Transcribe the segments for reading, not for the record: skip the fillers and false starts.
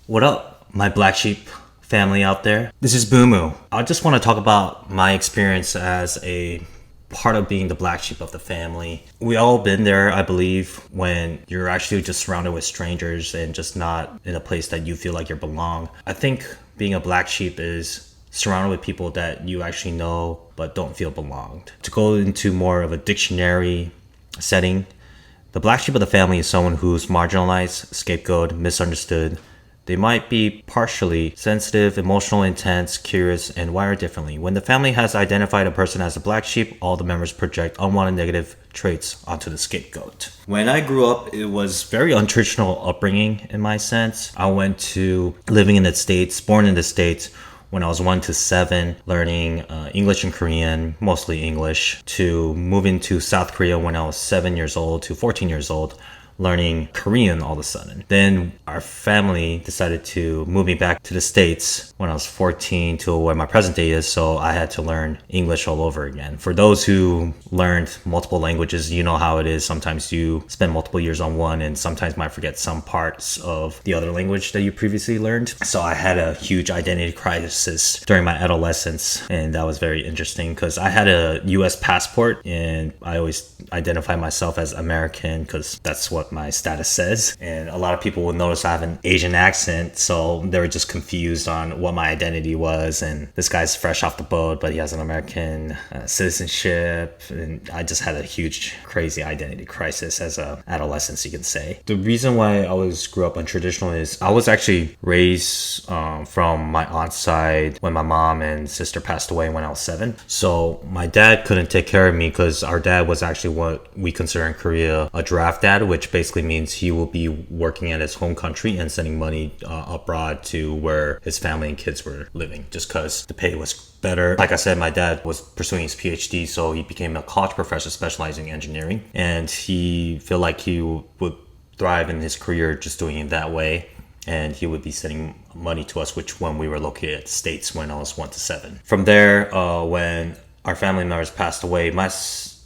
What up, my black sheep family out there? This is Boomoo. I just want to talk about my experience as a part of being the black sheep of the family. We all been there, I believe, when you're actually just surrounded with strangers and just not in a place that you feel like you belong. I think being a black sheep is surrounded with people that you actually know but don't feel belonged. To go into more of a dictionary setting, the black sheep of the family is someone who's marginalized, scapegoated, misunderstood. They might be partially sensitive, emotional, intense, curious, and wired differently. When the family has identified a person as a black sheep, all the members project unwanted negative traits onto the scapegoat. When I grew up, it was very untraditional upbringing in my sense. I went to living in the States, born in the States, when I was 1 to 7, learning English and Korean, mostly English, to moving to South Korea when I was 7 years old to 14 years old, learning Korean all of a sudden. Then our family decided to move me back to the States when I was 14 to where my present day is, so I had to learn English all over again. For those who learned multiple languages, you know how it is. Sometimes you spend multiple years on one and sometimes might forget some parts of the other language that you previously learned. So I had a huge identity crisis during my adolescence, and that was very interesting because I had a US passport and I always identify myself as American because that's what my status says. And a lot of people will notice I have an Asian accent, so they were just confused on what my identity was. And this guy's fresh off the boat, but he has an American citizenship. And I just had a huge, crazy identity crisis as a adolescent, you can say. The reason why I always grew up untraditional is I was actually raised from my aunt's side when my mom and sister passed away when I was 7. So my dad couldn't take care of me because our dad was actually what we consider in Korea a draft dad, which basically means he will be working at his home country and sending money abroad to where his family and kids were living just because the pay was better. Like I said, my dad was pursuing his PhD, so he became a college professor specializing in engineering, and he felt like he would thrive in his career just doing it that way. And he would be sending money to us, which when we were located at the States when I was 1 to 7. From there, when our family members passed away, my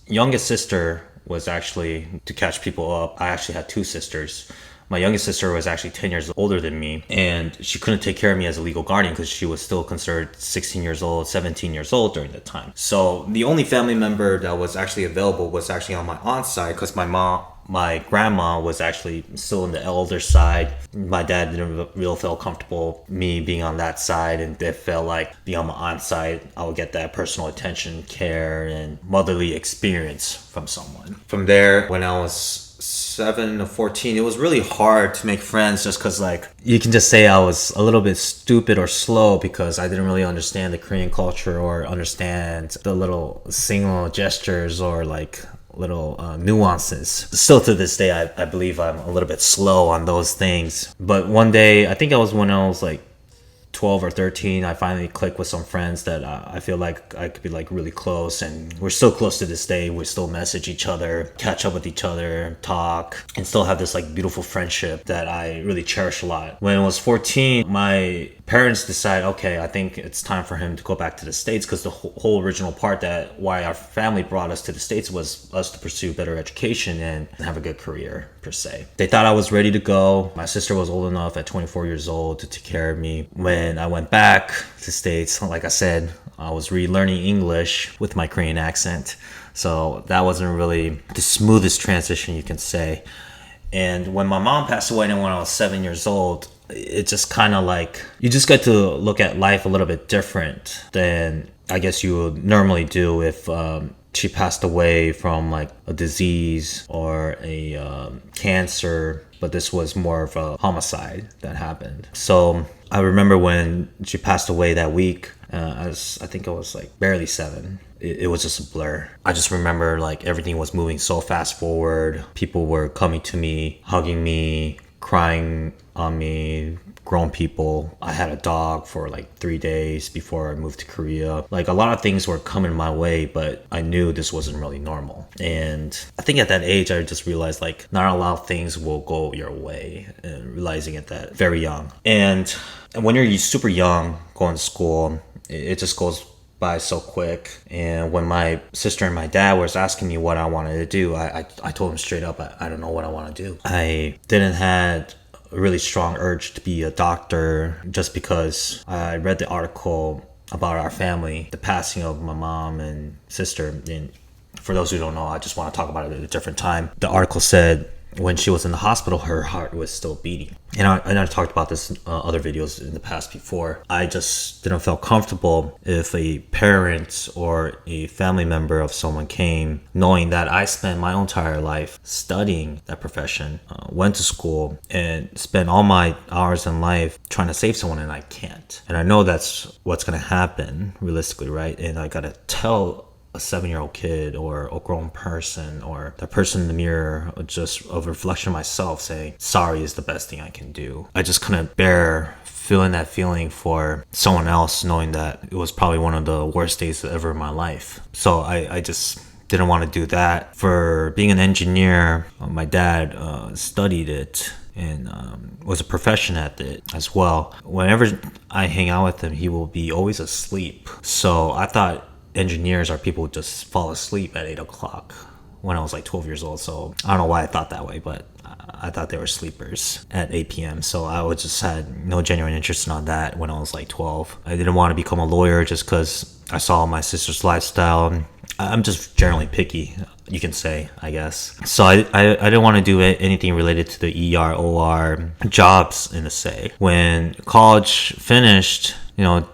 youngest sister was actually, to catch people up, I actually had 2 sisters. My youngest sister was actually 10 years older than me, and she couldn't take care of me as a legal guardian because she was still considered 16 years old, 17 years old during that time. So the only family member that was actually available was actually on my aunt's side because my grandma was actually still on the elder side. My dad didn't really feel comfortable me being on that side, and they felt like being on my aunt's side, I would get that personal attention, care, and motherly experience from someone. From there, when I was 7 to 14, it was really hard to make friends just because, like, you can just say I was a little bit stupid or slow because I didn't really understand the Korean culture or understand the little signal gestures or like little nuances. Still to this day, I believe I'm a little bit slow on those things. But one day, I think it was when I was like 12 or 13, I finally clicked with some friends that I feel like I could be like really close, and we're still close to this day. We still message each other, catch up with each other, talk, and still have this like beautiful friendship that I really cherish a lot. When I was 14, my parents decide, okay, I think it's time for him to go back to the States, because the whole original part that why our family brought us to the States was us to pursue better education and have a good career per se. They thought I was ready to go. My sister was old enough at 24 years old to take care of me. When I went back to States, like I said, I was relearning English with my Korean accent. So that wasn't really the smoothest transition, you can say. And when my mom passed away and when I was 7 years old, it just kind of like, you just get to look at life a little bit different than I guess you would normally do if she passed away from like a disease or a cancer, but this was more of a homicide that happened. So I remember when she passed away that week, I think I was like barely 7. It was just a blur. I just remember like everything was moving so fast forward. People were coming to me, hugging me, crying on me, grown people. I had a dog for like 3 days before I moved to Korea. Like a lot of things were coming my way, but I knew this wasn't really normal. And I think at that age, I just realized like not a lot of things will go your way, and realizing it that very young. And when you're super young, going to school, it just goes by so quick. And when my sister and my dad was asking me what I wanted to do, I told them straight up, I don't know what I want to do. I didn't had a really strong urge to be a doctor just because I read the article about our family, the passing of my mom and sister. And for those who don't know, I just want to talk about it at a different time. The article said when she was in the hospital, her heart was still beating. And I talked about this in other videos in the past before. I just didn't feel comfortable if a parent or a family member of someone came, knowing that I spent my entire life studying that profession, went to school, and spent all my hours in life trying to save someone, and I can't. And I know that's what's going to happen realistically, right? And I got to tell a 7-year-old kid or a grown person or the person in the mirror, just a reflection of myself saying sorry is the best thing I can do. I just couldn't bear feeling that feeling for someone else, knowing that it was probably one of the worst days ever in my life. So I just didn't want to do that. For being an engineer, my dad studied it and was a profession at it as well. Whenever I hang out with him, he will be always asleep. So I thought engineers are people who just fall asleep at 8 o'clock when I was like 12 years old. So I don't know why I thought that way, but I thought they were sleepers at 8 p.m. So I was just had no genuine interest in that when I was like 12. I didn't want to become a lawyer just because I saw my sister's lifestyle. I'm just generally picky, you can say, I guess. So I didn't want to do anything related to the ER, OR jobs, in a say. When college finished,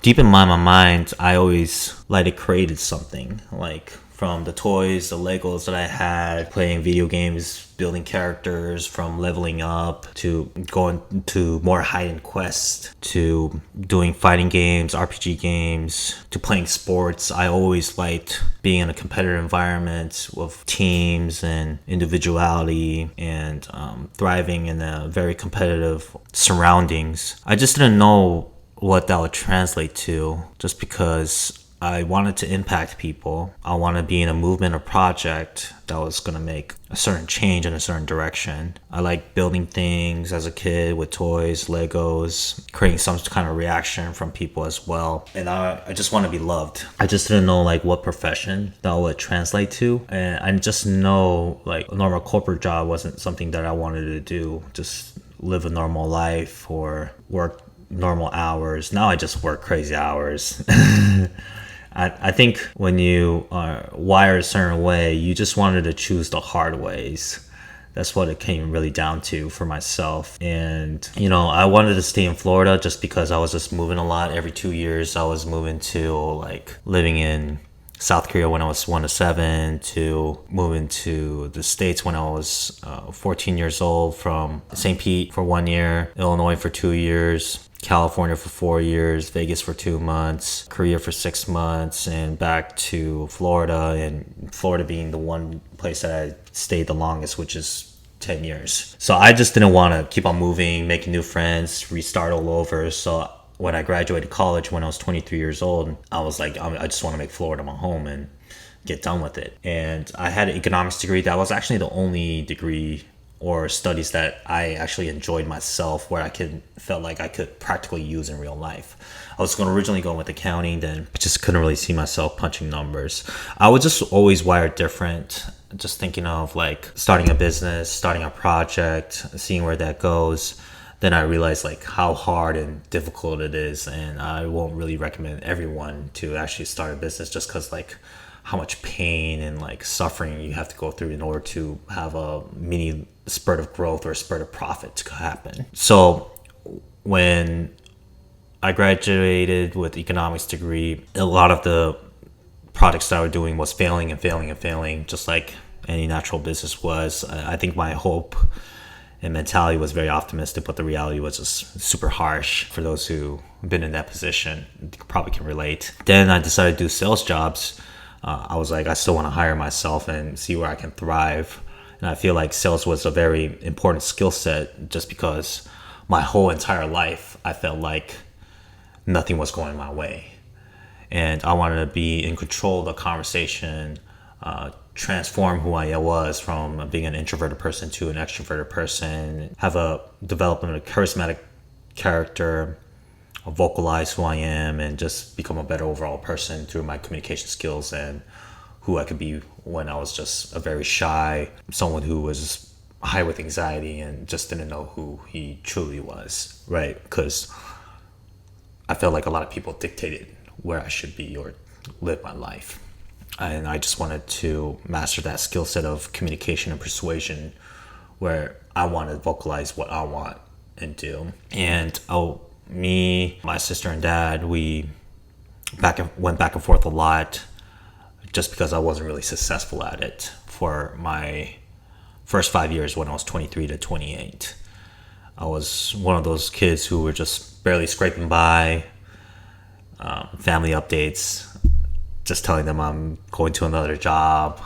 deep in my mind, I always created something, like from the toys, the Legos that I had, playing video games, building characters, from leveling up to going to more high-end quests, to doing fighting games, RPG games, to playing sports. I always liked being in a competitive environment with teams and individuality and thriving in a very competitive surroundings. I just didn't know what that would translate to, just because I wanted to impact people. I want to be in a movement or project that was going to make a certain change in a certain direction. I like building things as a kid with toys, Legos, creating some kind of reaction from people as well. And I just want to be loved. I just didn't know what profession that would translate to. And I just know a normal corporate job wasn't something that I wanted to do. Just live a normal life or work normal hours. Now I just work crazy hours. I think when you are wired a certain way, you just wanted to choose the hard ways. That's what it came really down to for myself. And, I wanted to stay in Florida just because I was just moving a lot. Every 2 years, I was moving to living in South Korea when I was 1 to 7, to moving to the States when I was 14 years old, from St. Pete for 1 year, Illinois for 2 years, California for 4 years, Vegas for 2 months, Korea for 6 months, and back to Florida, and Florida being the one place that I stayed the longest, which is 10 years. So I just didn't want to keep on moving, making new friends, restart all over. So when I graduated college when I was 23 years old, I was like, I just want to make Florida my home and get done with it. And I had an economics degree. That was actually the only degree or studies that I actually enjoyed myself, where I felt like I could practically use in real life. I was going to originally go with accounting, then I just couldn't really see myself punching numbers. I was just always wired different, just thinking of starting a business, starting a project, seeing where that goes. Then I realized how hard and difficult it is, and I won't really recommend everyone to actually start a business, just because how much pain and suffering you have to go through in order to have a mini spurt of growth or a spurt of profit to happen. So when I graduated with economics degree, a lot of the projects that I was doing was failing and failing and failing, just like any natural business was. I think my hope and mentality was very optimistic, but the reality was just super harsh. For those who've been in that position, probably can relate. Then I decided to do sales jobs. I was I still want to hire myself and see where I can thrive. And I feel like sales was a very important skill set, just because my whole entire life, I felt like nothing was going my way. And I wanted to be in control of the conversation, transform who I was from being an introverted person to an extroverted person, have a development of a charismatic character, vocalize who I am, and just become a better overall person through my communication skills and who I could be when I was just a very shy, someone who was high with anxiety and just didn't know who he truly was, right? Because I felt like a lot of people dictated where I should be or live my life. And I just wanted to master that skill set of communication and persuasion where I want to vocalize what I want and do. And me, my sister and dad, we went back and forth a lot just because I wasn't really successful at it for my first 5 years when I was 23 to 28. I was one of those kids who were just barely scraping by, family updates, just telling them I'm going to another job,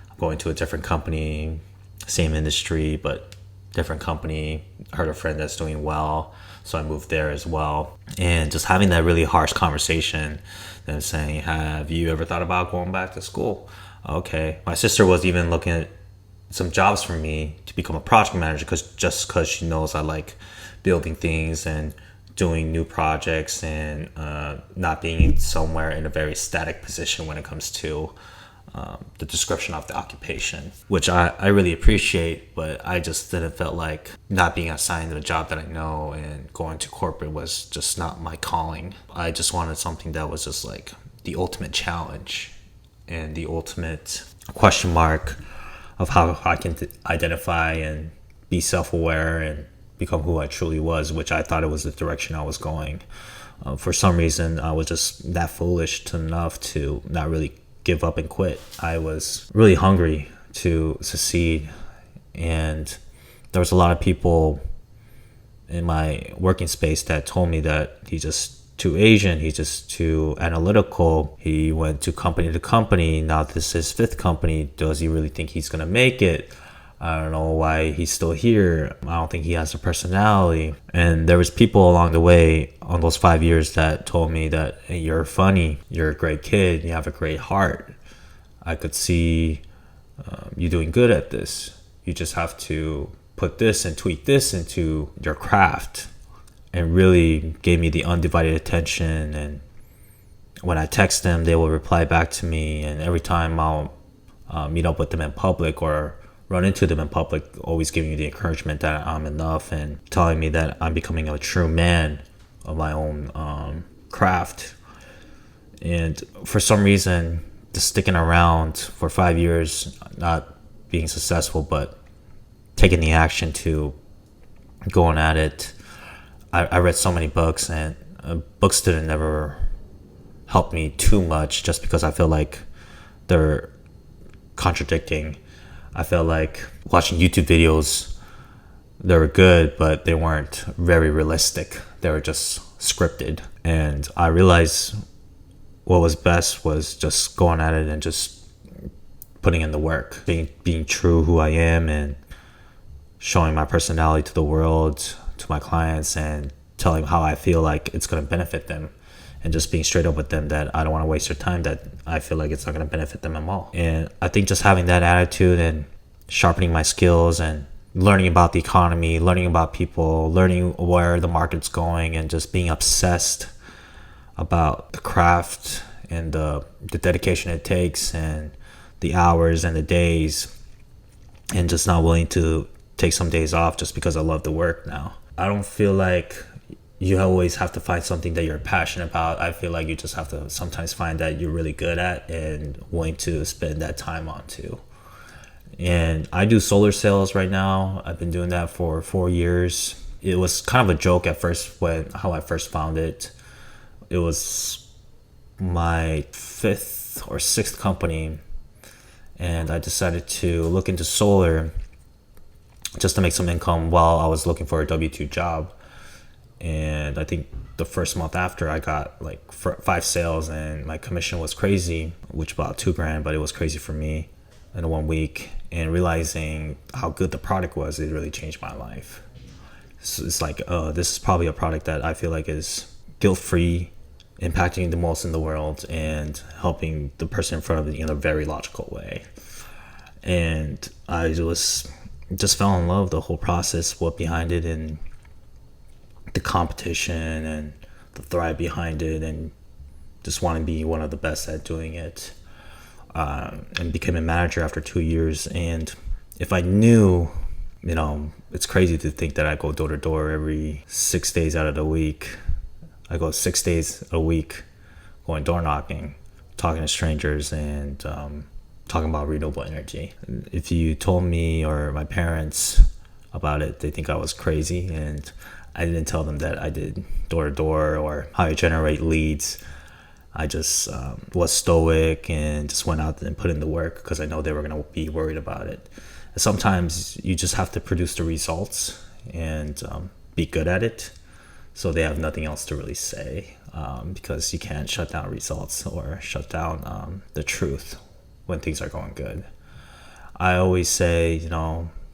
I'm going to a different company, same industry, but different company. I heard a friend that's doing well, so I moved there as well. And just having that really harsh conversation and saying, have you ever thought about going back to school? Okay. My sister was even looking at some jobs for me to become a project manager because she knows I like building things and doing new projects and not being somewhere in a very static position when it comes to the description of the occupation, which I really appreciate, but I just didn't felt like not being assigned to a job that I know and going to corporate was just not my calling. I just wanted something that was just like the ultimate challenge and the ultimate question mark of how I can identify and be self-aware and become who I truly was, which I thought it was the direction I was going. For some reason, I was just that foolish enough to not really give up and quit. I was really hungry to succeed, and there was a lot of people in my working space that told me that he's just too Asian, he's just too analytical, he went to company, now this is his fifth company, does he really think he's gonna make it? I don't know why he's still here. I don't think he has a personality. And there was people along the way on those 5 years that told me that, hey, you're funny, you're a great kid, you have a great heart. I could see you doing good at this. You just have to put this and tweak this into your craft. And really gave me the undivided attention. And when I text them, they will reply back to me. And every time I'll meet up with them in public or run into them in public, always giving me the encouragement that I'm enough and telling me that I'm becoming a true man of my own craft. And for some reason, just sticking around for 5 years, not being successful, but taking the action to going at it. I read so many books, and books didn't never help me too much just because I feel like they're contradicting. I felt like watching YouTube videos, they were good, but they weren't very realistic. They were just scripted. And I realized what was best was just going at it and just putting in the work, being true who I am and showing my personality to the world, to my clients, and telling how I feel like it's going to benefit them, and just being straight up with them that I don't want to waste their time, that I feel like it's not going to benefit them at all. And I think just having that attitude and sharpening my skills and learning about the economy, learning about people, learning where the market's going, and just being obsessed about the craft and the dedication it takes and the hours and the days, and just not willing to take some days off just because I love the work now. I don't feel like you always have to find something that you're passionate about. I feel like you just have to sometimes find that you're really good at and willing to spend that time on too. And I do solar sales right now. I've been doing that for 4 years. It was kind of a joke at first how I first found it. It was my 5th or 6th company, and I decided to look into solar just to make some income while I was looking for a W-2 job. And I think the first month after, I got like 5 sales, and my commission was crazy, which about $2,000, but it was crazy for me in 1 week. And realizing how good the product was, it really changed my life. So it's like, this is probably a product that I feel like is guilt-free, impacting the most in the world, and helping the person in front of me in a very logical way. And I just fell in love with the whole process, what behind it, and the competition and the thrive behind it, and just want to be one of the best at doing it. And became a manager after 2 years. And if I knew It's crazy to think that I go door to door every 6 days out of the week. I go 6 days a week going door knocking, talking to strangers, and talking about renewable energy. If you told me or my parents about it, they think I was crazy, and I didn't tell them that I did door to door or how I generate leads. I just was stoic and just went out and put in the work because I know they were going to be worried about it. Sometimes you just have to produce the results and be good at it, so they have nothing else to really say, because you can't shut down results or shut down the truth when things are going good. I always say,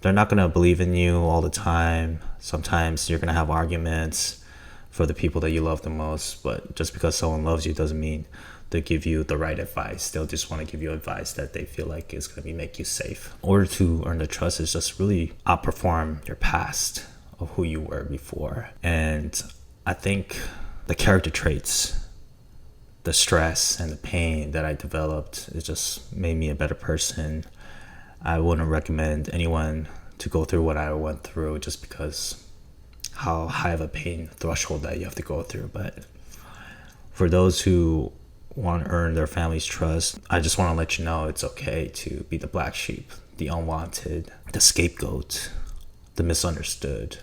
they're not going to believe in you all the time. Sometimes you're going to have arguments for the people that you love the most, but just because someone loves you doesn't mean they give you the right advice. They'll just want to give you advice that they feel like is going to make you safe. In order to earn the trust is just really outperform your past of who you were before. And I think the character traits, the stress and the pain that I developed, it just made me a better person. I wouldn't recommend anyone to go through what I went through just because how high of a pain threshold that you have to go through. But for those who want to earn their family's trust, I just want to let you know it's okay to be the black sheep, the unwanted, the scapegoat, the misunderstood.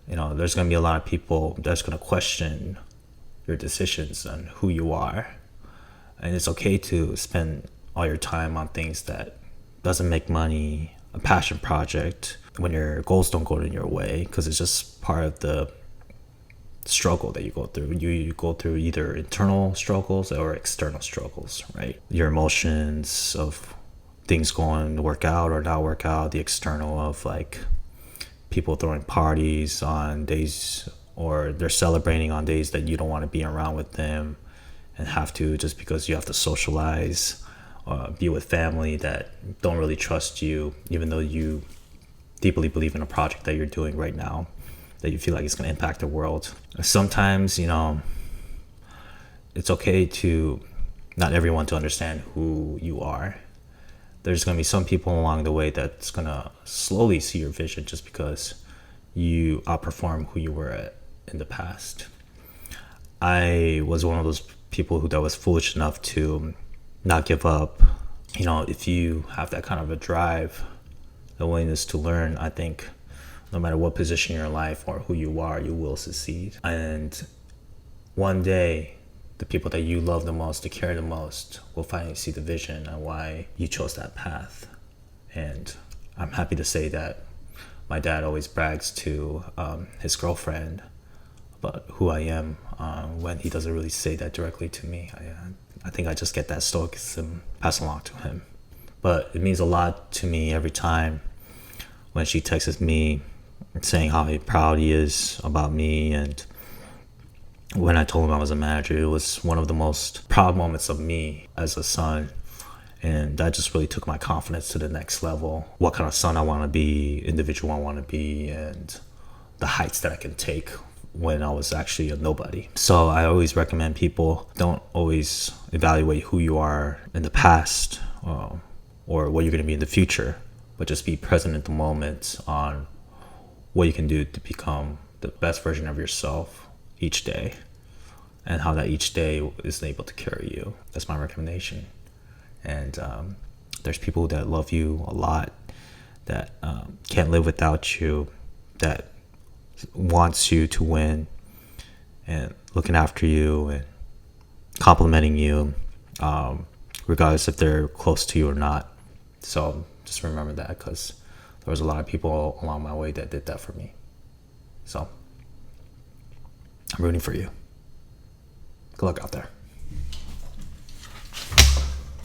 There's going to be a lot of people that's going to question your decisions on who you are. And it's okay to spend all your time on things that doesn't make money, a passion project, when your goals don't go in your way, because it's just part of the struggle that you go through. You go through either internal struggles or external struggles, right? Your emotions of things going to work out or not work out, the external of like people throwing parties on days, or they're celebrating on days that you don't want to be around with them and have to, just because you have to socialize, be with family that don't really trust you, even though you deeply believe in a project that you're doing right now that you feel like it's going to impact the world. Sometimes, it's okay to not everyone to understand who you are. There's going to be some people along the way that's going to slowly see your vision just because you outperform who you were in the past. I was one of those people that was foolish enough to not give up. If you have that kind of a drive, the willingness to learn, I think no matter what position in your life or who you are, you will succeed. And one day, the people that you love the most, that care the most, will finally see the vision and why you chose that path. And I'm happy to say that my dad always brags to his girlfriend about who I am when he doesn't really say that directly to me. I think I just get that stoicism passed along to him. But it means a lot to me every time when she texts me saying how proud he is about me. And when I told him I was a manager, it was one of the most proud moments of me as a son. And that just really took my confidence to the next level. What kind of son I want to be, individual I want to be, and the heights that I can take when I was actually a nobody. So I always recommend people don't always evaluate who you are in the past or what you're going to be in the future, but just be present at the moment on what you can do to become the best version of yourself each day, and how that each day is able to carry you. That's my recommendation. And there's people that love you a lot, that can't live without you, that wants you to win and looking after you and complimenting you, regardless if they're close to you or not. So just remember that, because there was a lot of people along my way that did that for me. So I'm rooting for you. Good luck out there.